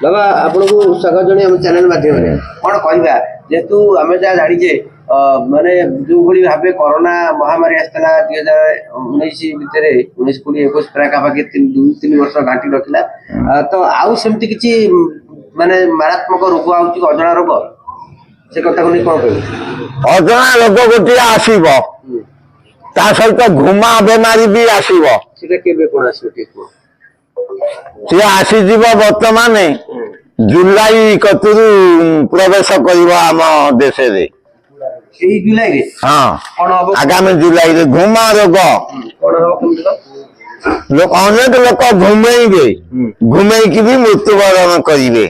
बाबा आपन को स्वागत जणे हम चैनल माध्यम रे कोन कहबा जेतु हमें जा जानि जे माने जो भली भाबे कोरोना महामारी आस्तला 2019 भितरे 19 20 21 प्राका भागे 2-3 वर्ष घाटी रखिला तो आउ सेमति किछि माने मारात्मक रोग आउची अजणा रोग से कथा कोनी कोन कहबो अजणा रोग गोटी आसीबो ता सहित घुमा बेमारी भी आसीबो सेटा केबे कोन आसीबो ठीक से आसी जीव वर्तमान जुलाई कतुरु प्रवेश करिबो आम देश रे एई जुलाई रे हां कोन हबो आगामी जुलाई रे घुमा रोग कोन हबो केमति लोक अनेक लोक घुमेइबे घुमेइ कि भी मृत्युवरण करिवे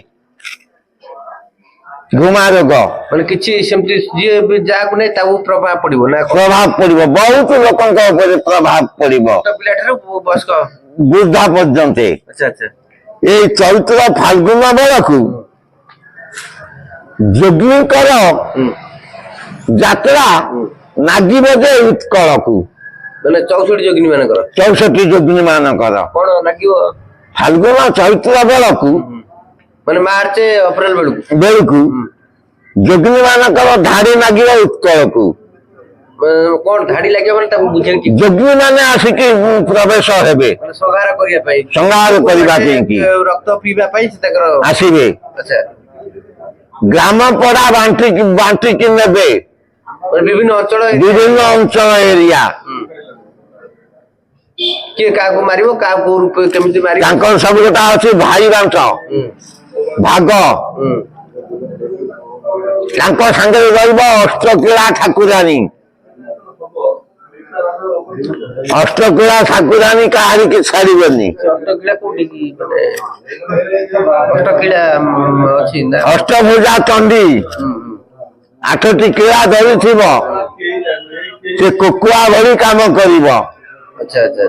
घुमा रोग माने किछि सेमति जे जा को नै ताऊ प्रभाव पड़िबो ना प्रभाव पड़िबो बहुत लोकन का ऊपर प्रभाव पड़िबो तो पिलाटर बस को बुद्धा पर्यंत अच्छा अच्छा ये चैत्र फाल्गुन बेलू जोगीकर यात्रा नागिब जे उत्कल को माने 64 जोगिनी मानकर 64 जोगिनी मानकर कोन नागिब फाल्गुन चैत्र बेलू माने मार्च अप्रैल बेलू जोगिनी मानकर धाड़ी नागिब उत्कल को कोन धाड़ी लागे माने ताको बुझे कि जोगी माने आसिकी प्रवेश हेबे माने संहार करिया पई संहार करिबा कि रक्त पीबा पई से तकर आसीबे अच्छा ग्राम पड़ा बांटी कि नेबे विभिन्न अंचल एरिया के काको मारिबो काको रूप केमिति मारिबो तांकर सब गोटा अछि भाई बांट भाग तांकर संगे रहइबो अष्टकिला ठाकुरानी अष्टकिला ठाकुरानी काहारी के छाड़ीबनी अष्टकिला कोठी की माने अष्टकिला अछि ना अष्टभुजा चंडी आठटी किला धरी थिबो से कुकुआ भरी काम करिबो अच्छा अच्छा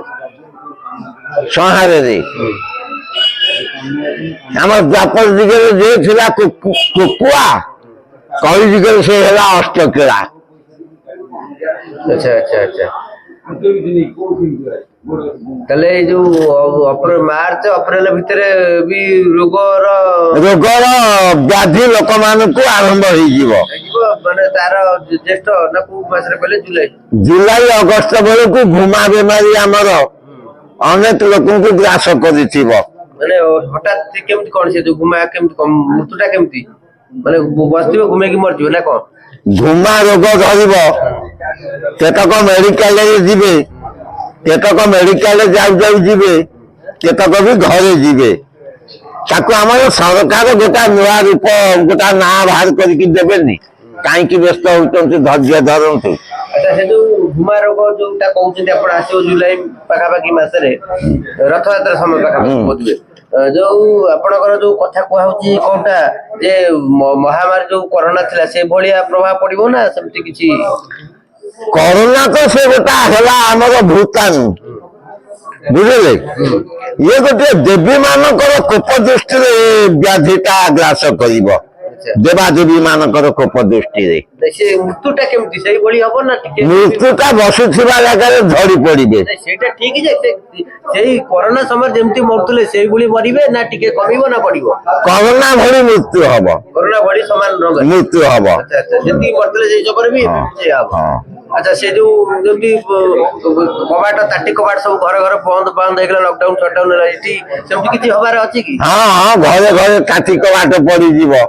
संहारे रे हमर द्वापर दिगे जे थिला कुकुआ कई दिगे से हला अष्टकिला अच्छा अच्छा अच्छा तले जो अप्रैल मार्च अप्रैल भितरे भी रोगर व्याधि लोक मान को आरंभ हो जीवो माने तार ज्येष्ठ ना को मास रे पहले जुलाई अगस्त बेले को घुमा बेमारी हमर अनेक लोक को ग्रास करिथिबो माने हठात केमति कोन से जो घुमा केमति मृत्युटा केमति माने बस्तिबो घुमे की मर जिवो ना कोन घुमा रोग धरिबो केतक मेडिकल रे जिबे केतक मेडिकल जाउ जाउ जिबे केतक भी घरे जिबे ताको हमर सरकार गोटा नया रूप गोटा ना बाहर करके देबेनी काई की व्यस्त होतंती धैर्य धरंतु अच्छा से जो घुमा रोग जोटा कहउछन्ते आपण आसो जुलाई पाखा पाखी मास रे रथ यात्रा समय पाखा होतबे जो आपनकर जो कथा को होची कोनटा जे महामारी जो कोरोना थिला से भलिया प्रभाव पड़िबो ना सेमति किछि कोरोना तो से गोटा हला हमर भूताणु बुझले ये गोटे देवी मानकर कोप दृष्टि रे व्याधिटा ग्रास करिवो देवा देवी मानकर कोप दृष्टि रे से मृत्युटा केमति सेही भली हबो ना टिके मृत्युटा बसुथिबा जागा रे झड़ी पड़िबे सेटा ठीक जे सेही कोरोना समय जेमति मरतले सेही भली मरिबे ना टिके कमिबो ना पड़िबो कोरोना भली मृत्यु हबो कोरोना भली समान रोग मृत्यु हबो अच्छा अच्छा जेति मरतले सेही जबर भी से हबो अच्छा से जो जेमति कबाट ताटी कबाट सब घर घर बंद हेगला लॉकडाउन शटडाउन होला इति सेमति किछि हबार अछि की हां हां घरे घरे ताटी कबाट पड़ी जीवो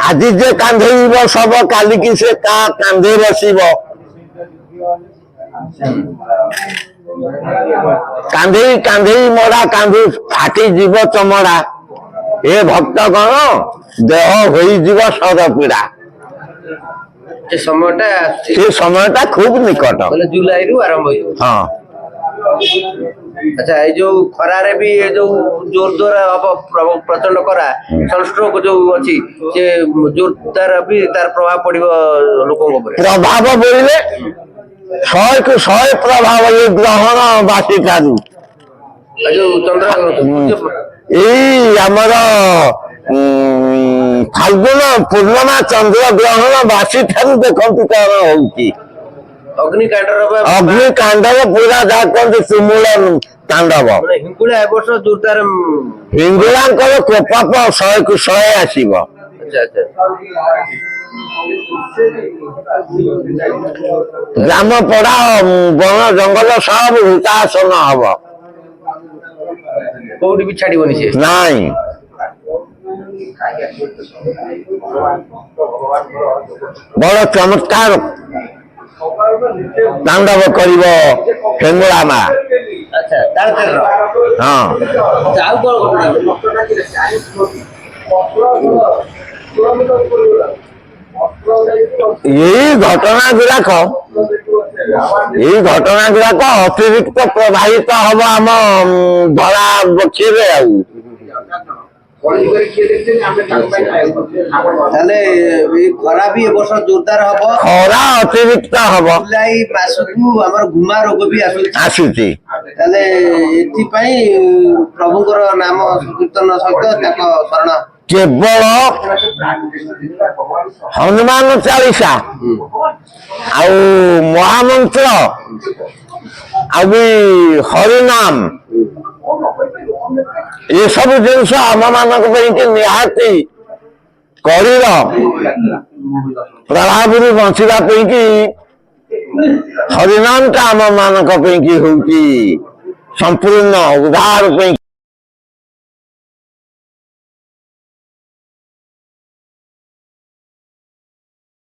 आज जे कांधेइबो सब काली की से का कांधे बसिबो कांधे मोड़ा कांधे फाटी जीव चमड़ा ए भक्त गण देह होई जीव सर पीड़ा से समयटा खूब निकट मतलब जुलाई रु आरंभ होई हां अच्छा ये जो खरा रे भी ये जो जोरदार अब प्रचंड करा सनस्ट्रोक जो अछि जे जोरदार भी तार प्रभाव पड़िबो लोकन ऊपर प्रभाव पड़िले 100 को 100 प्रभाव ये ग्रहण बासी थारु जो चंद्र ए हमर फाल्गुन पूर्णिमा चंद्र ग्रहण बासी थारु देखंतु कोन होउची अग्निकांडर पूरा जा तुमुल ତାଣ୍ଡବ। ମାନେ ହିଙ୍ଗୁଳା ଏ ବର୍ଷ ଜୋରଦାର ହିଙ୍ଗୁଳାଙ୍କର ପ୍ରକୋପ 100କୁ 100 ଆସିବ। ଆଚ୍ଛା ଆଚ୍ଛା ଗ୍ରାମ ପଡା ବଣ ଜଙ୍ଗଲ ସବୁ ହୁତାସନ ହବ। କୋଉଠି ବି ଛାଡିବନି ସେ। ନାଇଁ ବଡ ଚମତ୍କାର ତାଣ୍ଡବ କରିବ ହିଙ୍ଗୁଳା ମା। ଆଚ୍ଛା ତାଳଚେରର। ହଁ ଆଚ୍ଛା, ଆଉ କଣ ଘଟଣା? ଏଇ ଘଟଣା ଗୁଡାକ ଅତିରିକ୍ତ ପ୍ରଭାବିତ ହବ ଆମ ଧଳା ବକ୍ଷୀରେ ଆଉ। ତାହେଲେ ଏଇ ଖରା ବି ଏ ବର୍ଷ ଜୋରଦାର ହବ। ଖରା ଅତିରିକ୍ତ ହବ। ଜୁଲାଇ ମାସକୁ ଆମର ଘୁମା ରୋଗ ବି ଆସୁଛି। ତାହେଲେ ଏଥିପାଇଁ ପ୍ରଭୁଙ୍କର ନାମ ସଂକୀର୍ତ୍ତନ ସହିତ ତାଙ୍କ ଶରଣ କେବଳ ହନୁମାନ ଚାଳିଶା ଆଉ ମହାମନ୍ତ୍ର ଆଉ ବି ହରିନାମ ଏସବୁ ଜିନିଷ ଆମ ମାନଙ୍କ ପାଇଁ ନିହାତି କରିର ପ୍ରଭାବରୁ ବଞ୍ଚିବା ପାଇଁ ହରିନାମ ଟା ଆମ ମାନଙ୍କ ପାଇଁ ହଉଛି ସମ୍ପୂର୍ଣ୍ଣ ଉଦ୍ଧାର ପାଇଁ।